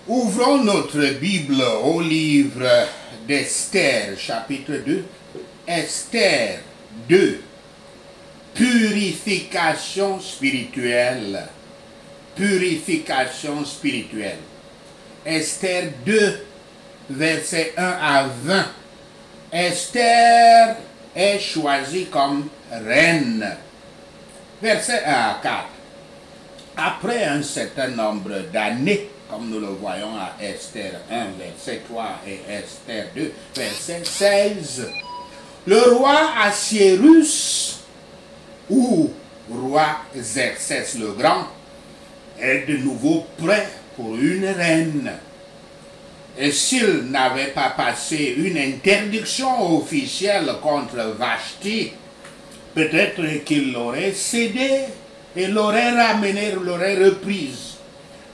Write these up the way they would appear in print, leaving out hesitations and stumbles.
Ouvrons notre Bible au livre d'Esther, chapitre 2. Esther 2. Purification spirituelle. Purification spirituelle. Esther 2, versets 1 à 20. Esther est choisie comme reine. Versets 1 à 4. Après un certain nombre d'années, comme nous le voyons à Esther 1, verset 3 et Esther 2, verset 16, le roi Assuérus, ou roi Xerxès le Grand, est de nouveau prêt pour une reine. Et s'il n'avait pas passé une interdiction officielle contre Vashti, peut-être qu'il l'aurait cédé et l'aurait ramenée, l'aurait reprise.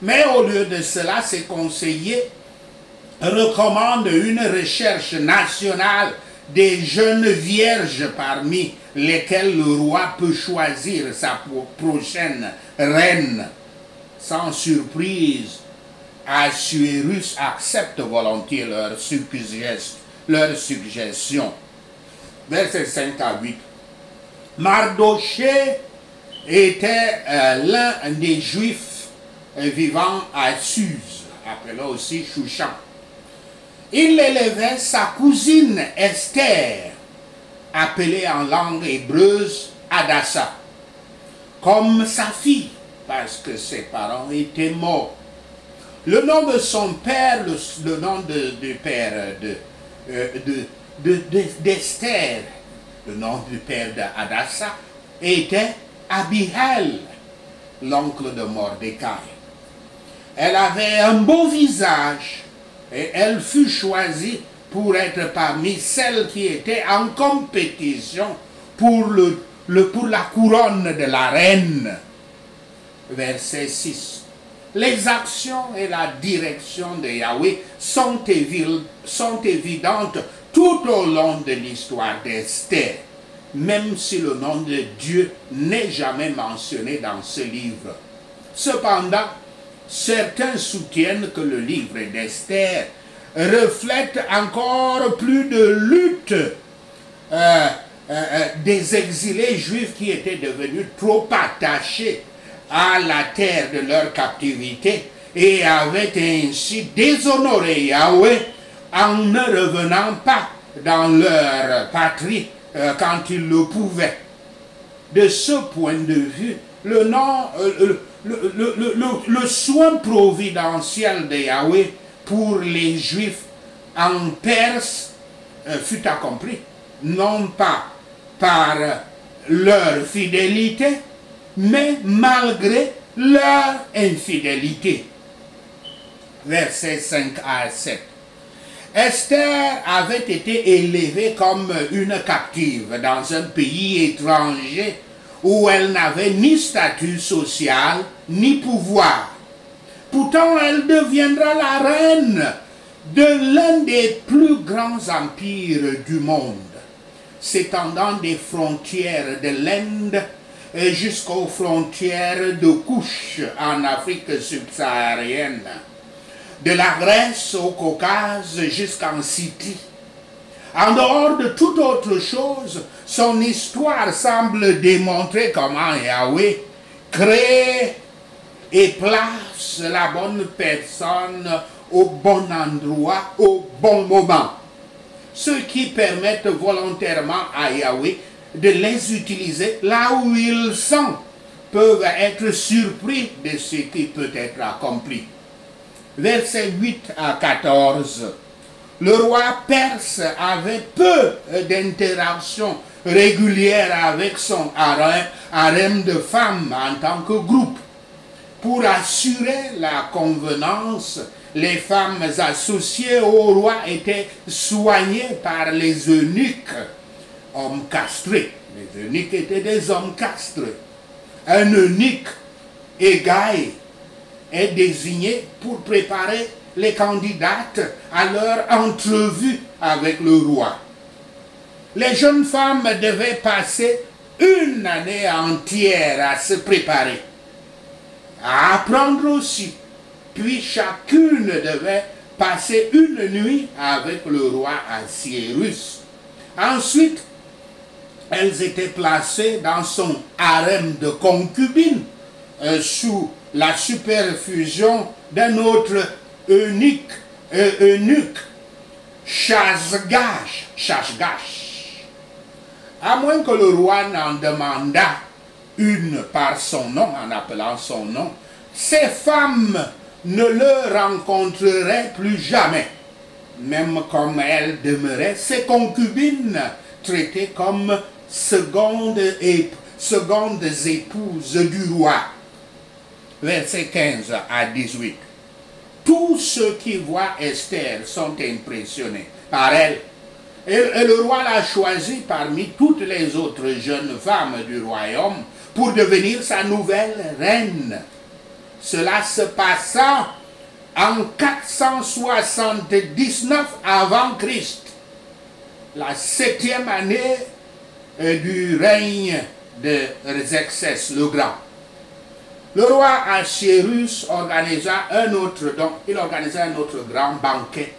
Mais au lieu de cela, ses conseillers recommandent une recherche nationale des jeunes vierges parmi lesquelles le roi peut choisir sa prochaine reine. Sans surprise, Assuérus accepte volontiers leur suggestion. Versets 5 à 8. Mardochée était l'un des Juifs vivant à Suse, appelé aussi Shushan. Il élevait sa cousine Esther, appelée en langue hébreuse Hadassah, comme sa fille, parce que ses parents étaient morts. Le nom de son père, le nom du père d'Esther, le nom du père d'Hadassah, était Abihail, l'oncle de Mordecai. Elle avait un beau visage et elle fut choisie pour être parmi celles qui étaient en compétition pour la couronne de la reine. Verset 6. Les actions et la direction de Yahweh sont évidentes tout au long de l'histoire d'Esther, même si le nom de Dieu n'est jamais mentionné dans ce livre. Cependant, certains soutiennent que le livre d'Esther reflète encore plus de lutte des exilés juifs qui étaient devenus trop attachés à la terre de leur captivité et avaient ainsi déshonoré Yahweh en ne revenant pas dans leur patrie quand ils le pouvaient. De ce point de vue, le soin providentiel de Yahweh pour les Juifs en Perse fut accompli, non pas par leur fidélité, mais malgré leur infidélité. Versets 5 à 7. Esther avait été élevée comme une captive dans un pays étranger où elle n'avait ni statut social, ni pouvoir. Pourtant, elle deviendra la reine de l'un des plus grands empires du monde, s'étendant des frontières de l'Inde jusqu'aux frontières de Couche en Afrique subsaharienne, de la Grèce au Caucase jusqu'en Scythie. En dehors de toute autre chose, son histoire semble démontrer comment Yahweh crée et place la bonne personne au bon endroit, au bon moment. Ceux qui permettent volontairement à Yahweh de les utiliser là où ils sont peuvent être surpris de ce qui peut être accompli. Versets 8 à 14. Le roi perse avait peu d'interactions régulières avec son harem de femmes en tant que groupe. Pour assurer la convenance, les femmes associées au roi étaient soignées par les eunuques, hommes castrés. Les eunuques étaient des hommes castrés. Un eunuque égaye est désigné pour préparer les candidates à leur entrevue avec le roi. Les jeunes femmes devaient passer une année entière à se préparer, à apprendre aussi puis chacune devait passer une nuit avec le roi Assuérus. Ensuite, elles étaient placées dans son harem de concubines sous la superfusion d'un autre eunuque, Shashgash. À moins que le roi n'en demandât une par son nom, en appelant son nom, ces femmes ne le rencontreraient plus jamais, même comme elles demeuraient ses concubines, traitées comme secondes épouses du roi. Versets 15 à 18. Tous ceux qui voient Esther sont impressionnés par elle. Et le roi l'a choisie parmi toutes les autres jeunes femmes du royaume pour devenir sa nouvelle reine. Cela se passa en 479 avant Christ, la 7e année du règne de Xerxès le Grand. Le roi Assuérus organisa un autre grand banquet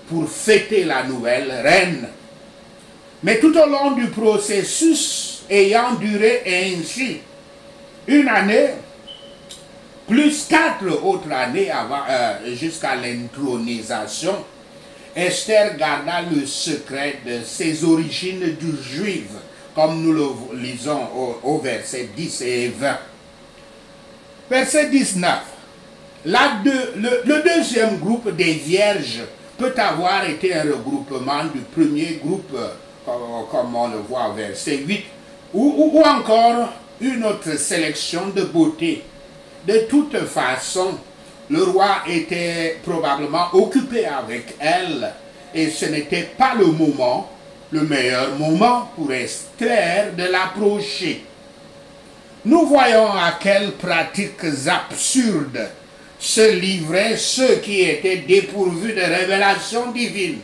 pour fêter la nouvelle reine. Mais tout au long du processus ayant duré ainsi une année, plus 4 autres années avant, jusqu'à l'intronisation, Esther garda le secret de ses origines juives, comme nous le lisons au verset 10 et 20. Verset 19. Le deuxième groupe des vierges peut avoir été un regroupement du premier groupe, comme on le voit au verset 8, ou encore une autre sélection de beauté. De toute façon, le roi était probablement occupé avec elle, et ce n'était pas le meilleur moment pour Esther de l'approcher. Nous voyons à quelles pratiques absurdes se livraient ceux qui étaient dépourvus de révélation divine,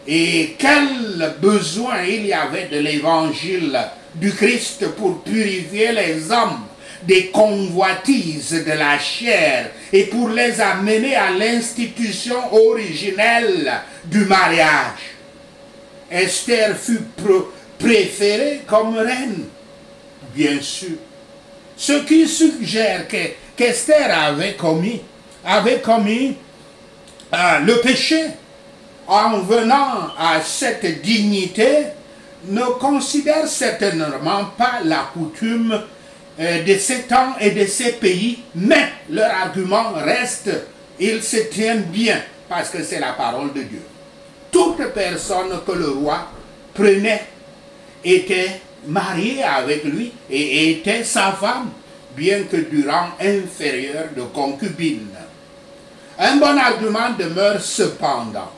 et quel besoin il y avait de l'évangile du Christ pour purifier les hommes des convoitises de la chair et pour les amener à l'institution originelle du mariage. Esther fut préférée comme reine, bien sûr. Ce qui suggère qu'Esther avait commis le péché en venant à cette dignité, ne considère certainement pas la coutume de ces temps et de ces pays, mais leur argument reste, ils se tiennent bien, parce que c'est la parole de Dieu. Toute personne que le roi prenait était mariée avec lui et était sa femme, bien que du rang inférieur de concubine. Un bon argument demeure cependant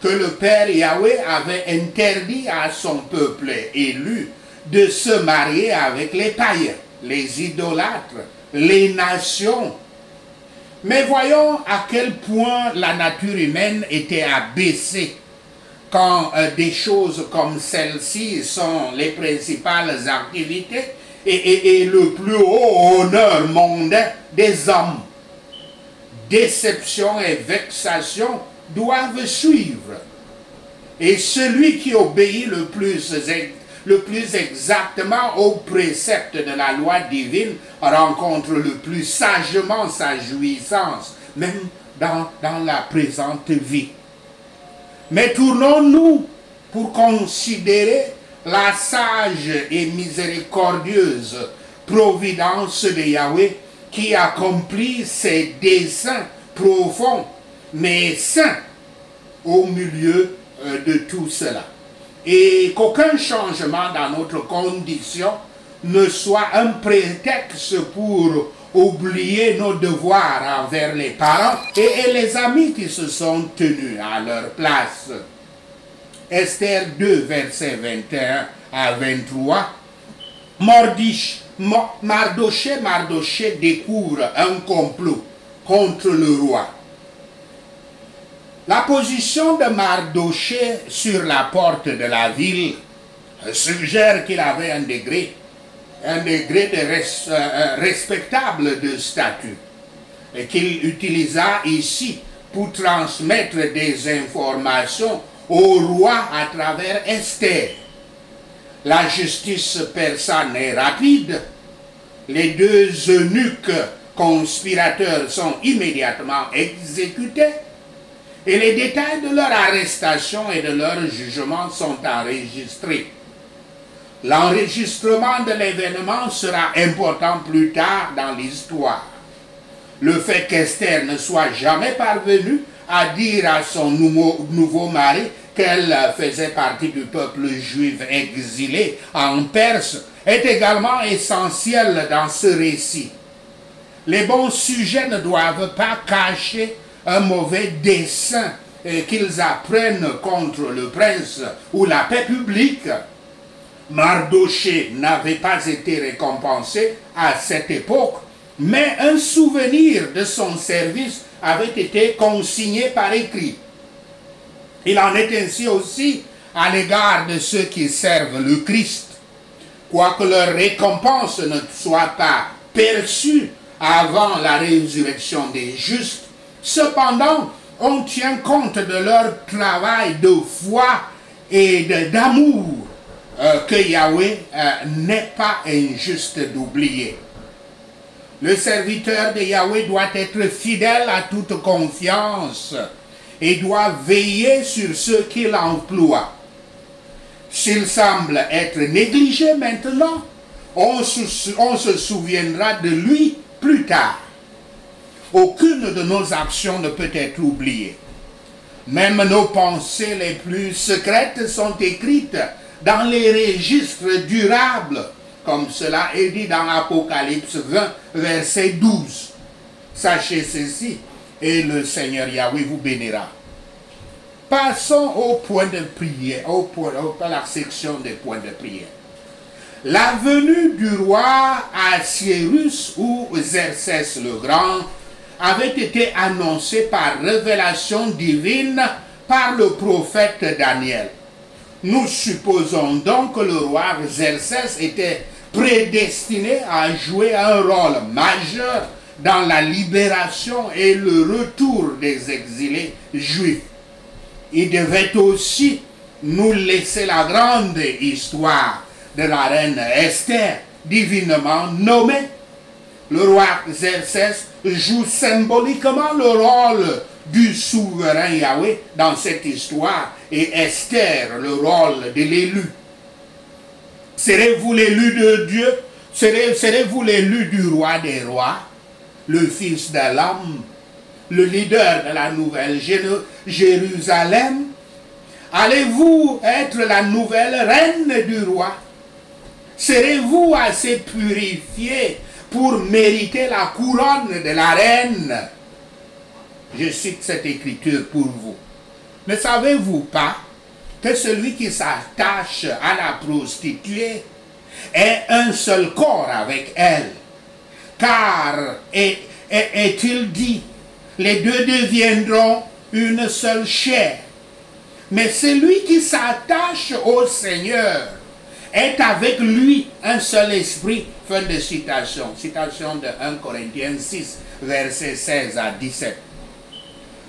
que le Père Yahweh avait interdit à son peuple élu de se marier avec les païens, les idolâtres, les nations. Mais voyons à quel point la nature humaine était abaissée quand des choses comme celles-ci sont les principales activités et le plus haut honneur mondain des hommes. Déception et vexation doivent suivre. Et celui qui obéit le plus exactement aux préceptes de la loi divine rencontre le plus sagement sa jouissance, même dans la présente vie. Mais tournons-nous pour considérer la sage et miséricordieuse providence de Yahweh qui accomplit ses desseins profonds, mais saints au milieu de tout cela. Et qu'aucun changement dans notre condition ne soit un prétexte pour oublier nos devoirs envers les parents et les amis qui se sont tenus à leur place. Esther 2, versets 21 à 23. Mardoché découvre un complot contre le roi. La position de Mardoché sur la porte de la ville suggère qu'il avait un degré respectable de statut. qu'il utilisa ici pour transmettre des informations au roi à travers Esther. La justice persane est rapide. Les deux eunuques conspirateurs sont immédiatement exécutés et les détails de leur arrestation et de leur jugement sont enregistrés. L'enregistrement de l'événement sera important plus tard dans l'histoire. Le fait qu'Esther ne soit jamais parvenue à dire à son nouveau mari qu'elle faisait partie du peuple juif exilé en Perse est également essentiel dans ce récit. Les bons sujets ne doivent pas cacher un mauvais dessein qu'ils apprennent contre le prince ou la paix publique. Mardochée n'avait pas été récompensé à cette époque, mais un souvenir de son service avait été consigné par écrit. Il en est ainsi aussi à l'égard de ceux qui servent le Christ. Quoique leur récompense ne soit pas perçue avant la résurrection des justes, cependant, on tient compte de leur travail de foi et d'amour que Yahweh n'est pas injuste d'oublier. Le serviteur de Yahweh doit être fidèle à toute confiance et doit veiller sur ceux qu'il emploie. S'il semble être négligé maintenant, on se souviendra de lui plus tard. Aucune de nos actions ne peut être oubliée. Même nos pensées les plus secrètes sont écrites dans les registres durables, comme cela est dit dans Apocalypse 20, verset 12. Sachez ceci, et le Seigneur Yahweh vous bénira. Passons au point de prière, à la section des points de prière. La venue du roi Assuérus ou Xerxès le Grand avait été annoncée par révélation divine par le prophète Daniel. Nous supposons donc que le roi Xerxès était prédestiné à jouer un rôle majeur dans la libération et le retour des exilés juifs. Il devait aussi nous laisser la grande histoire de la reine Esther, divinement nommée. Le roi Xerxès joue symboliquement le rôle du souverain Yahweh dans cette histoire et Esther le rôle de l'élu. Serez-vous l'élu de Dieu? Serez-vous l'élu du roi des rois, le fils d'Elam, le leader de la nouvelle Jérusalem? Allez-vous être la nouvelle reine du roi? Serez-vous assez purifié pour mériter la couronne de la reine? Je cite cette écriture pour vous. Ne savez-vous pas que celui qui s'attache à la prostituée est un seul corps avec elle? Car est-il dit, les deux deviendront une seule chair. Mais celui qui s'attache au Seigneur est avec lui un seul esprit. Fin de citation. Citation de 1 Corinthiens 6, versets 16 à 17.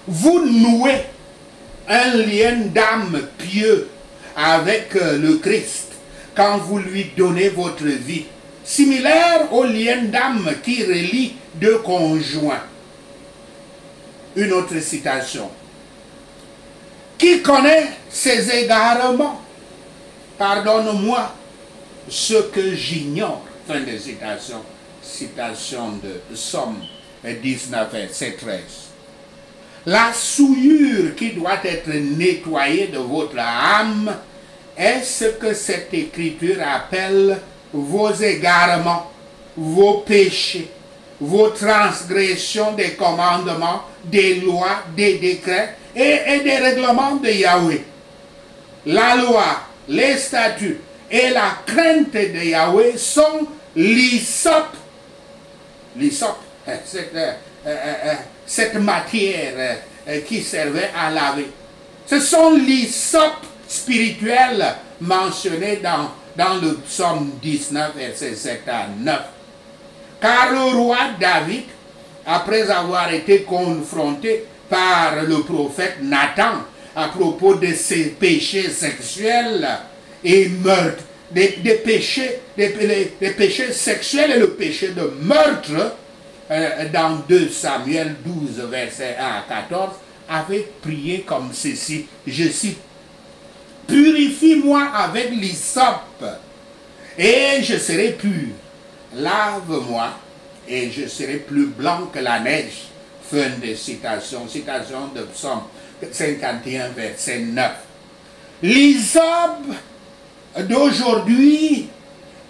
Vous nouez un lien d'âme pieux avec le Christ quand vous lui donnez votre vie, similaire au lien d'âme qui relie deux conjoints. Une autre citation. Qui connaît ses égarements? Pardonne-moi ce que j'ignore. Fin de citation. Citation de Somme 19, verset 13. La souillure qui doit être nettoyée de votre âme est ce que cette écriture appelle vos égarements, vos péchés, vos transgressions des commandements, des lois, des décrets et des règlements de Yahweh. La loi, les statuts et la crainte de Yahweh sont l'hysope. L'hysope, cette matière qui servait à laver. Ce sont l'hysope spirituel mentionné dans le psaume 19, verset 7 à 9. Car le roi David après avoir été confronté par le prophète Nathan à propos de ses péchés sexuels et meurtres, des péchés sexuels et le péché de meurtre, dans 2 Samuel 12, versets 1 à 14, avait prié comme ceci, je cite, « Purifie-moi avec l'hysope, et je serai pur. Lave-moi, et je serai plus blanc que la neige. » Fin de citation. Citation de Psaume 51, verset 9. L'hysope d'aujourd'hui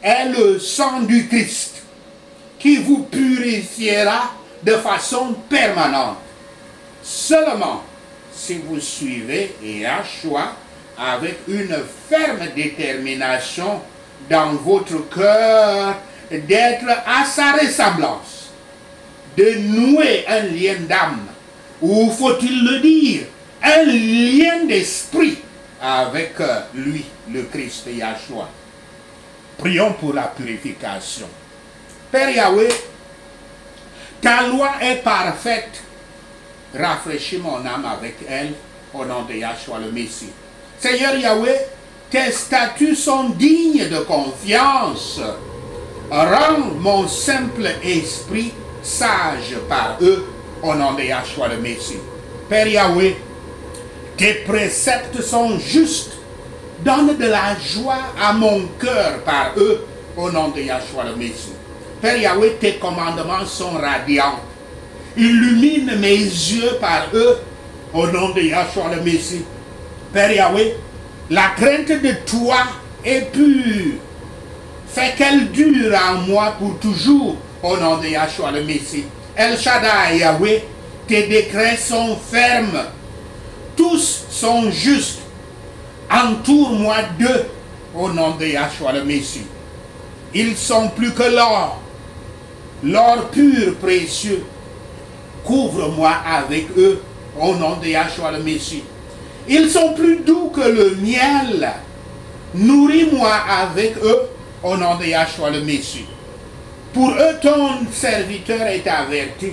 est le sang du Christ qui vous purifiera de façon permanente. Seulement si vous suivez Yahshua avec une ferme détermination dans votre cœur d'être à sa ressemblance, de nouer un lien d'âme, ou faut-il le dire, un lien d'esprit avec lui, le Christ Yahshua. Prions pour la purification. Père Yahweh, ta loi est parfaite. Rafraîchis mon âme avec elle, au nom de Yahshua le Messie. Seigneur Yahweh, tes statuts sont dignes de confiance. Rends mon simple esprit sage par eux, au nom de Yahshua le Messie. Père Yahweh, tes préceptes sont justes. Donne de la joie à mon cœur par eux, au nom de Yahshua le Messie. Père Yahweh, tes commandements sont radiants. Illumine mes yeux par eux, au nom de Yahshua le Messie. Père Yahweh, la crainte de toi est pure. Fais qu'elle dure en moi pour toujours, au nom de Yahshua le Messie. El Shaddai, Yahweh, tes décrets sont fermes. Tous sont justes. Entoure-moi d'eux, au nom de Yahshua le Messie. Ils sont plus que l'or. L'or pur, précieux. Couvre-moi avec eux, au nom de Yahshua le Messie. Ils sont plus doux que le miel. Nourris-moi avec eux, au nom de Yahshua le Messie. Pour eux, ton serviteur est averti.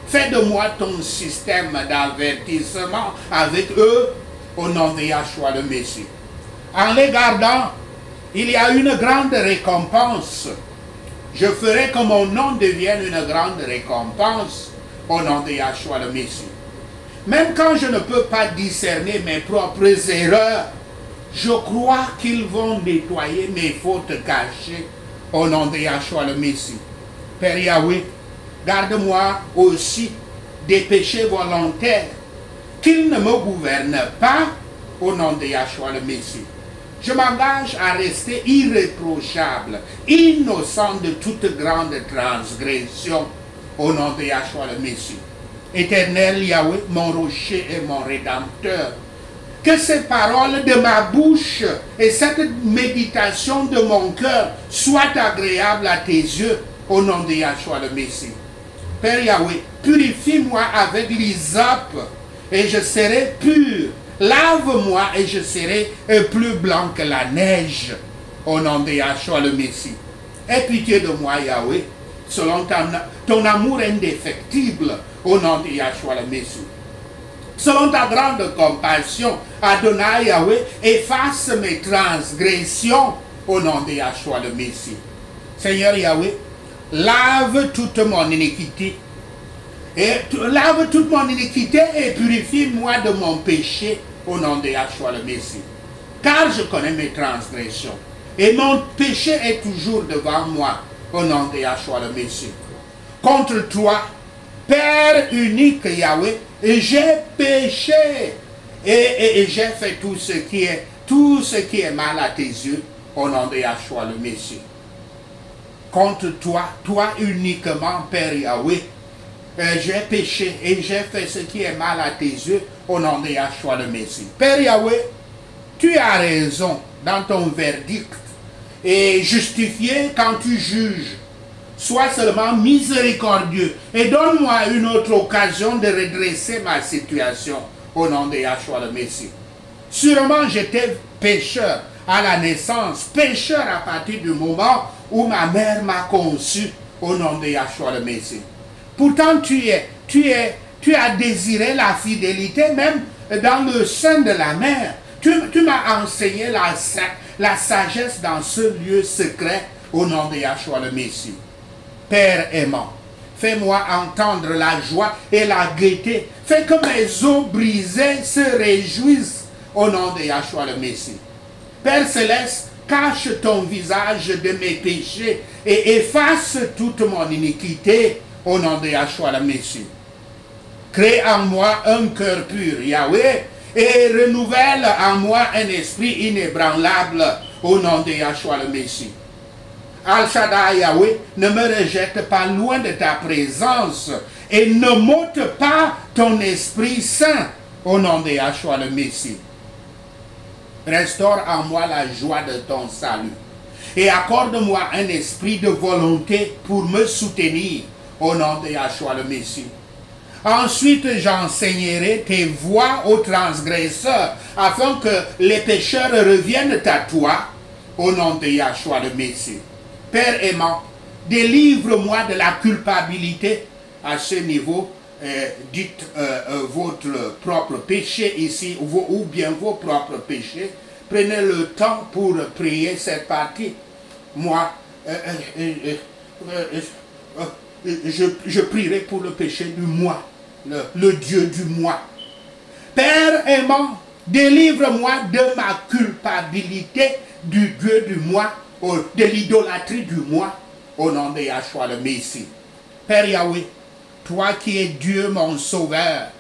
Fais de moi ton système d'avertissement avec eux, au nom de Yahshua le Messie. En les gardant, il y a une grande récompense. Je ferai que mon nom devienne une grande récompense, au nom de Yahshua le Messie. Même quand je ne peux pas discerner mes propres erreurs, je crois qu'ils vont nettoyer mes fautes cachées, au nom de Yahshua le Messie. Père Yahweh, garde-moi aussi des péchés volontaires, qu'ils ne me gouvernent pas, au nom de Yahshua le Messie. Je m'engage à rester irréprochable, innocent de toute grande transgression, au nom de Yahshua le Messie. Éternel Yahweh, mon rocher et mon rédempteur, que ces paroles de ma bouche et cette méditation de mon cœur soient agréables à tes yeux, au nom de Yahshua le Messie. Père Yahweh, purifie-moi avec l'hysope et je serai pur. Lave-moi et je serai plus blanc que la neige, au nom de Yahshua le Messie. Aie pitié de moi, Yahweh, selon ton amour indéfectible, au nom de Yahshua le Messie. Selon ta grande compassion, Adonai Yahweh, efface mes transgressions, au nom de Yahshua le Messie. Seigneur Yahweh, lave toute mon iniquité. Lave toute mon iniquité et purifie-moi de mon péché, au nom de Yahshua le Messie. Car je connais mes transgressions. Et mon péché est toujours devant moi, au nom de Yahshua le Messie. Contre toi, Père unique Yahweh, j'ai péché et j'ai fait tout ce qui est mal à tes yeux, au nom de Yahshua le Messie. Contre toi, toi uniquement, Père Yahweh, j'ai péché et j'ai fait ce qui est mal à tes yeux, au nom de Yahshua le Messie. Père Yahweh, tu as raison dans ton verdict et justifié quand tu juges. Sois seulement miséricordieux et donne-moi une autre occasion de redresser ma situation, au nom de Yahshua le Messie. Sûrement j'étais pécheur à la naissance, pécheur à partir du moment où ma mère m'a conçu, au nom de Yahshua le Messie. Pourtant, tu as désiré la fidélité même dans le sein de la mère. Tu m'as enseigné la sagesse dans ce lieu secret au nom de Yahshua le Messie. Père aimant, fais-moi entendre la joie et la gaieté. Fais que mes os brisés se réjouissent au nom de Yahshua le Messie. Père céleste, cache ton visage de mes péchés et efface toute mon iniquité au nom de Yahshua le Messie. Crée en moi un cœur pur, Yahweh, et renouvelle en moi un esprit inébranlable au nom de Yahshua le Messie. Al-Shaddai Yahweh, ne me rejette pas loin de ta présence et ne m'ôte pas ton Esprit Saint au nom de Yahshua le Messie. Restaure en moi la joie de ton salut et accorde-moi un esprit de volonté pour me soutenir au nom de Yahshua le Messie. Ensuite, j'enseignerai tes voies aux transgresseurs afin que les pécheurs reviennent à toi au nom de Yahshua le Messie. Père aimant, délivre-moi de la culpabilité. À ce niveau, dites votre propre péché ici, ou bien vos propres péchés. Prenez le temps pour prier cette partie. Moi, je prierai pour le péché du moi, le Dieu du moi. Père aimant, délivre-moi de ma culpabilité du Dieu du moi, de l'idolâtrie du moi, au nom de Yahshua le Messie. Père Yahweh, toi qui es Dieu mon sauveur,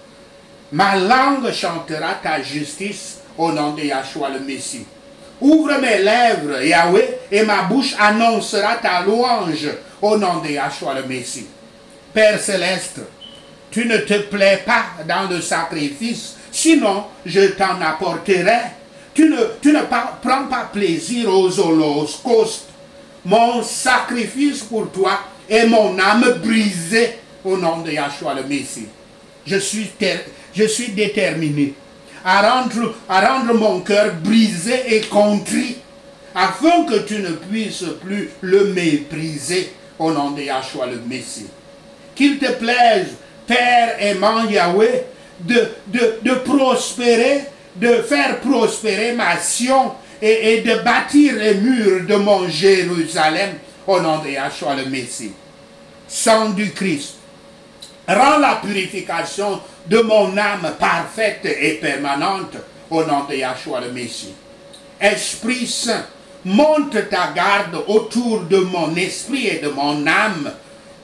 ma langue chantera ta justice au nom de Yahshua le Messie. Ouvre mes lèvres, Yahweh, et ma bouche annoncera ta louange au nom de Yahshua le Messie. Père céleste, tu ne te plais pas dans le sacrifice, sinon je t'en apporterai. Tu ne prends pas plaisir aux holocaustes. Mon sacrifice pour toi est mon âme brisée au nom de Yahshua le Messie. Je suis déterminé à rendre mon cœur brisé et contrit, afin que tu ne puisses plus le mépriser au nom de Yahshua le Messie. Qu'il te plaise, Père aimant Yahweh, de prospérer, de faire prospérer ma Sion et de bâtir les murs de mon Jérusalem au nom de Yahshua le Messie. Sang du Christ, rends la purification de mon âme parfaite et permanente au nom de Yahshua le Messie. Esprit Saint, monte ta garde autour de mon esprit et de mon âme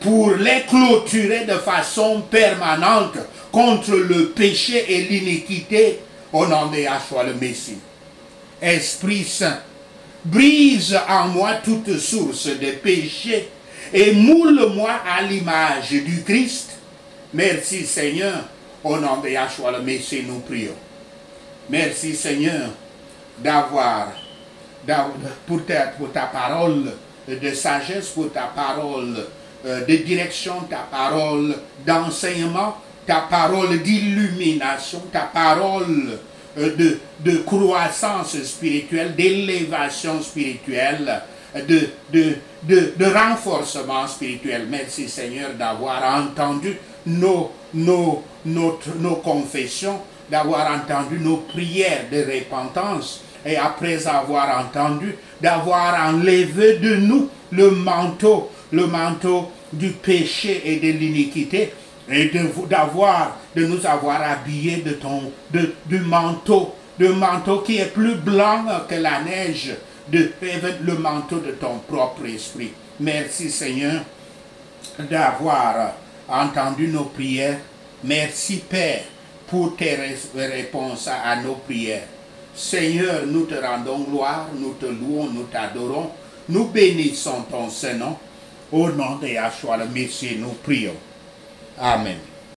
pour les clôturer de façon permanente contre le péché et l'iniquité au nom de Yahshua le Messie. Esprit Saint, brise en moi toute source de péché et moule-moi à l'image du Christ. Merci Seigneur, au nom de Yahshua le Messie nous prions. Merci Seigneur pour ta parole de sagesse, pour ta parole de direction, ta parole d'enseignement, ta parole d'illumination, ta parole de croissance spirituelle, d'élévation spirituelle, de renforcement spirituel. Merci Seigneur d'avoir entendu nos confessions, d'avoir entendu nos prières de repentance et après avoir entendu, d'avoir enlevé de nous le manteau du péché et de l'iniquité et de nous avoir habillés du manteau qui est plus blanc que la neige, le manteau de ton propre esprit. Merci Seigneur d'avoir entendu nos prières. Merci Père pour tes réponses à nos prières. Seigneur, nous te rendons gloire, nous te louons, nous t'adorons, nous bénissons ton Saint-Nom. Au nom de Yahshua le Messie, nous prions. Amen.